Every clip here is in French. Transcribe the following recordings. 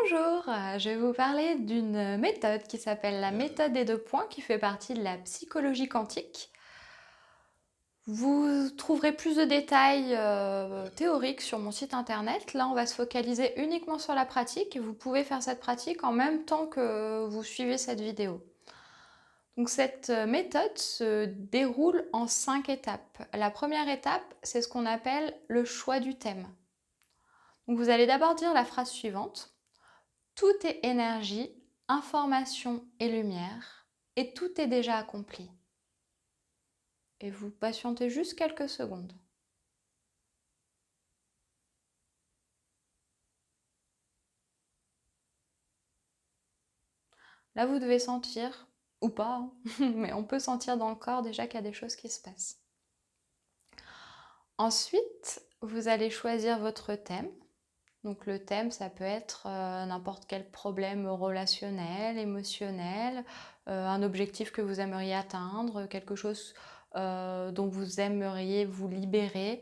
Bonjour, je vais vous parler d'une méthode qui s'appelle la méthode des 2 points qui fait partie de la psychologie quantique. Vous trouverez plus de détails théoriques sur mon site internet. Là, on va se focaliser uniquement sur la pratique et vous pouvez faire cette pratique en même temps que vous suivez cette vidéo. Donc cette méthode se déroule en 5 étapes. La première étape, c'est ce qu'on appelle le choix du thème. Donc vous allez d'abord dire la phrase suivante. Tout est énergie, information et lumière, et tout est déjà accompli. Et vous patientez juste quelques secondes. Là, vous devez sentir, ou pas, hein, mais on peut sentir dans le corps déjà qu'il y a des choses qui se passent. Ensuite, vous allez choisir votre thème. Donc le thème, ça peut être n'importe quel problème relationnel, émotionnel, un objectif que vous aimeriez atteindre, quelque chose dont vous aimeriez vous libérer.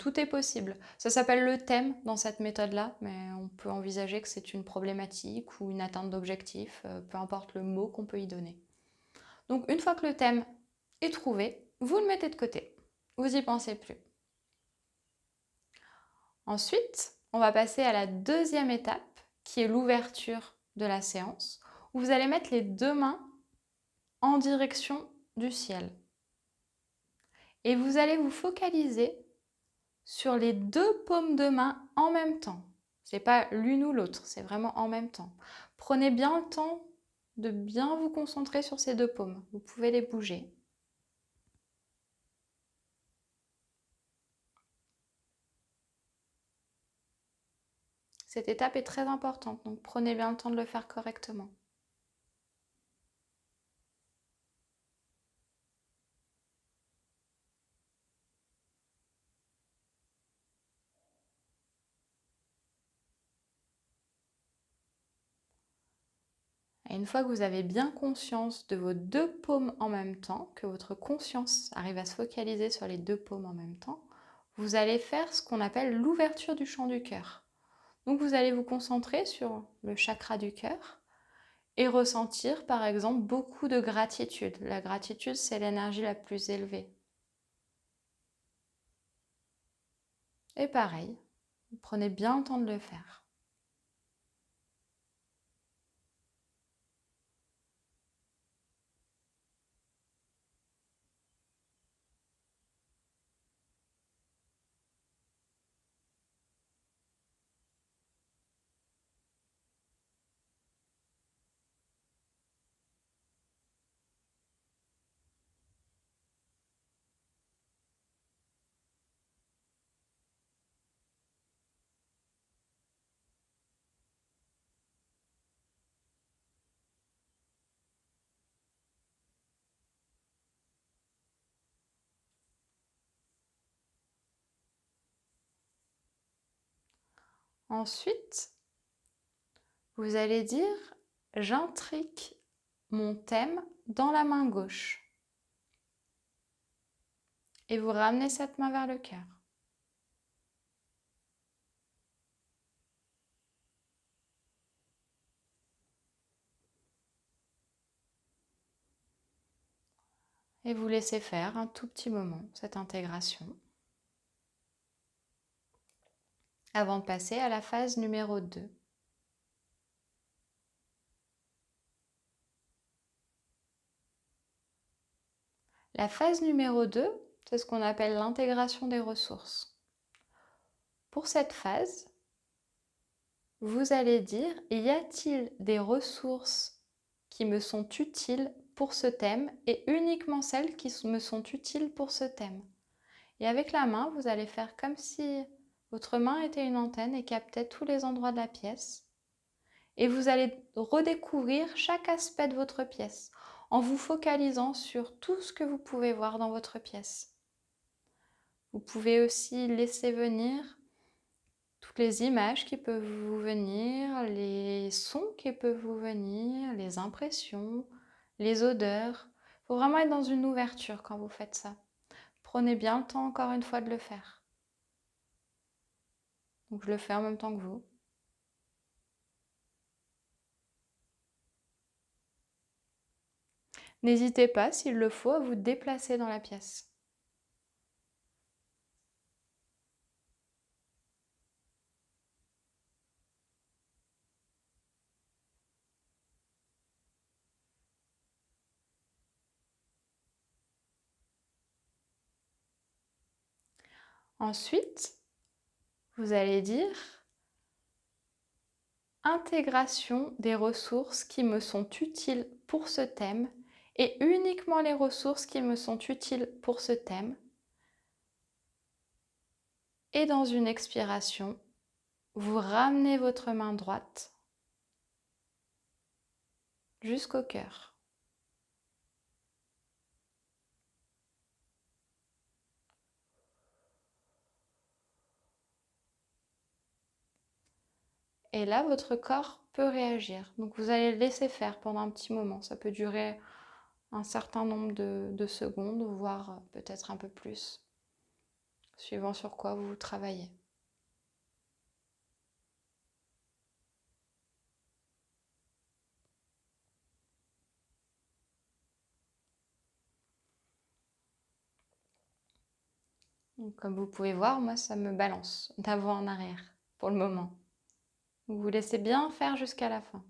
Tout est possible. Ça s'appelle le thème dans cette méthode-là, mais on peut envisager que c'est une problématique ou une atteinte d'objectif, peu importe le mot qu'on peut y donner. Donc une fois que le thème est trouvé, vous le mettez de côté. Vous n'y pensez plus. Ensuite, on va passer à la deuxième étape, qui est l'ouverture de la séance, où vous allez mettre les 2 mains en direction du ciel. Et vous allez vous focaliser sur les 2 paumes de main en même temps. Ce n'est pas l'une ou l'autre, c'est vraiment en même temps. Prenez bien le temps de bien vous concentrer sur ces 2 paumes. Vous pouvez les bouger. Cette étape est très importante, donc prenez bien le temps de le faire correctement. Et une fois que vous avez bien conscience de vos 2 paumes en même temps, que votre conscience arrive à se focaliser sur les 2 paumes en même temps, vous allez faire ce qu'on appelle l'ouverture du champ du cœur. Donc vous allez vous concentrer sur le chakra du cœur et ressentir par exemple beaucoup de gratitude. La gratitude, c'est l'énergie la plus élevée. Et pareil, vous prenez bien le temps de le faire. Ensuite, vous allez dire « J'intrique mon thème dans la main gauche ». Et vous ramenez cette main vers le cœur. Et vous laissez faire un tout petit moment cette intégration avant de passer à la phase numéro 2. La phase numéro 2, c'est ce qu'on appelle l'intégration des ressources. Pour cette phase, vous allez dire « Y a-t-il des ressources qui me sont utiles pour ce thème et uniquement celles qui me sont utiles pour ce thème ?» Et avec la main, vous allez faire comme si votre main était une antenne et captait tous les endroits de la pièce. Et vous allez redécouvrir chaque aspect de votre pièce en vous focalisant sur tout ce que vous pouvez voir dans votre pièce. Vous pouvez aussi laisser venir toutes les images qui peuvent vous venir, les sons qui peuvent vous venir, les impressions, les odeurs. Il faut vraiment être dans une ouverture quand vous faites ça. Prenez bien le temps encore une fois de le faire. Donc je le fais en même temps que vous. N'hésitez pas, s'il le faut, à vous déplacer dans la pièce. Ensuite, vous allez dire intégration des ressources qui me sont utiles pour ce thème et uniquement les ressources qui me sont utiles pour ce thème. Et dans une expiration, vous ramenez votre main droite jusqu'au cœur. Et là, votre corps peut réagir. Donc vous allez le laisser faire pendant un petit moment. Ça peut durer un certain nombre de secondes, voire peut-être un peu plus, suivant sur quoi vous travaillez. Donc, comme vous pouvez voir, moi, ça me balance d'avant en arrière pour le moment. Vous vous laissez bien faire jusqu'à la fin.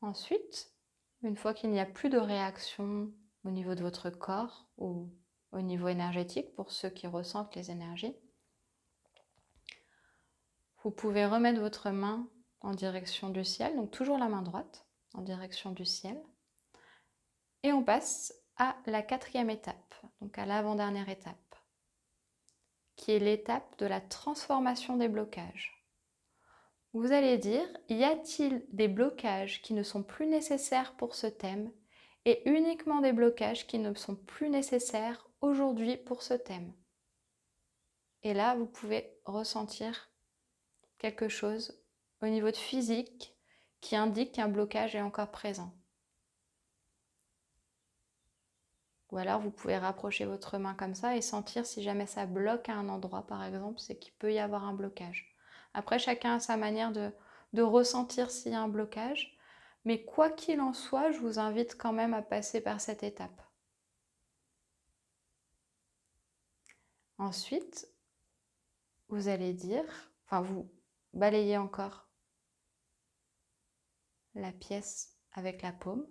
Ensuite, une fois qu'il n'y a plus de réaction au niveau de votre corps ou au niveau énergétique, pour ceux qui ressentent les énergies, vous pouvez remettre votre main en direction du ciel, donc toujours la main droite en direction du ciel. Et on passe à la quatrième étape, donc à l'avant-dernière étape, qui est l'étape de la transformation des blocages. Vous allez dire, y a-t-il des blocages qui ne sont plus nécessaires pour ce thème et uniquement des blocages qui ne sont plus nécessaires aujourd'hui pour ce thème? Et là, vous pouvez ressentir quelque chose au niveau de physique qui indique qu'un blocage est encore présent. Ou alors vous pouvez rapprocher votre main comme ça et sentir si jamais ça bloque à un endroit par exemple, c'est qu'il peut y avoir un blocage. Après, chacun a sa manière de ressentir s'il y a un blocage. Mais quoi qu'il en soit, je vous invite quand même à passer par cette étape. Ensuite, vous allez dire, enfin vous balayez encore la pièce avec la paume.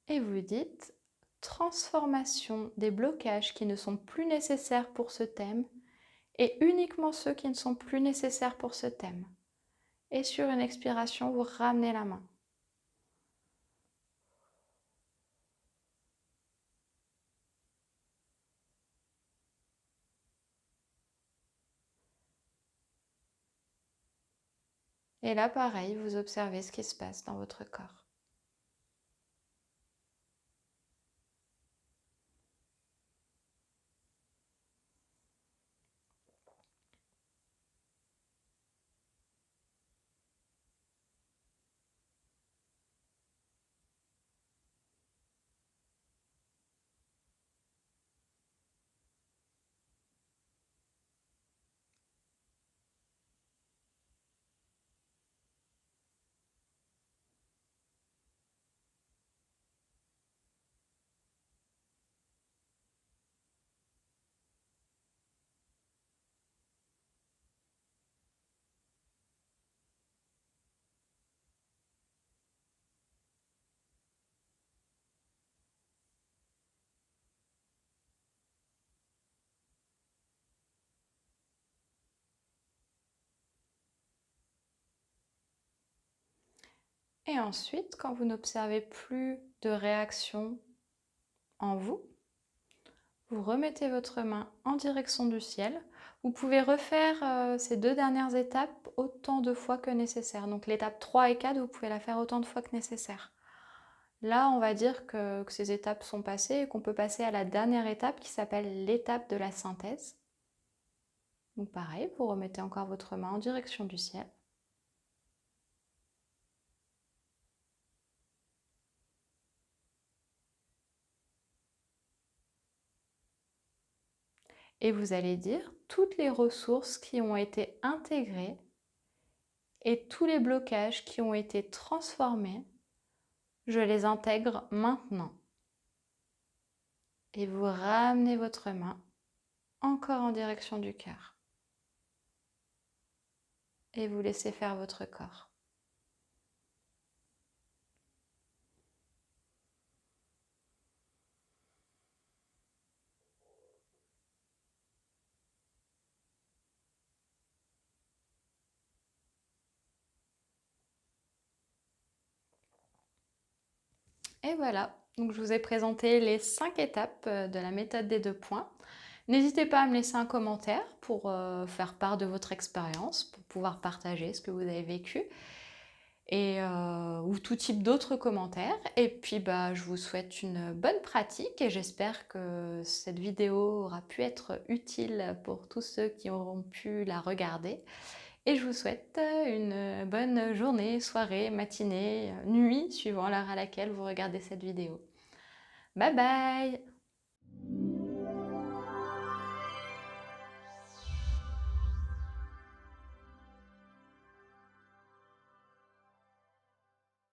Et vous dites transformation des blocages qui ne sont plus nécessaires pour ce thème et uniquement ceux qui ne sont plus nécessaires pour ce thème. Et sur une expiration, vous ramenez la main. Et là, pareil, vous observez ce qui se passe dans votre corps. Et ensuite, quand vous n'observez plus de réaction en vous, vous remettez votre main en direction du ciel. Vous pouvez refaire ces 2 dernières étapes autant de fois que nécessaire. Donc l'étape 3 et 4, vous pouvez la faire autant de fois que nécessaire. Là, on va dire que ces étapes sont passées et qu'on peut passer à la dernière étape qui s'appelle l'étape de la synthèse. Donc pareil, vous remettez encore votre main en direction du ciel. Et vous allez dire toutes les ressources qui ont été intégrées et tous les blocages qui ont été transformés, je les intègre maintenant. Et vous ramenez votre main encore en direction du cœur. Et vous laissez faire votre corps. Et voilà, donc je vous ai présenté les 5 étapes de la méthode des 2 points. N'hésitez pas à me laisser un commentaire pour faire part de votre expérience, pour pouvoir partager ce que vous avez vécu, ou tout type d'autres commentaires. Et puis je vous souhaite une bonne pratique et j'espère que cette vidéo aura pu être utile pour tous ceux qui auront pu la regarder. Et je vous souhaite une bonne journée, soirée, matinée, nuit, suivant l'heure à laquelle vous regardez cette vidéo. Bye bye!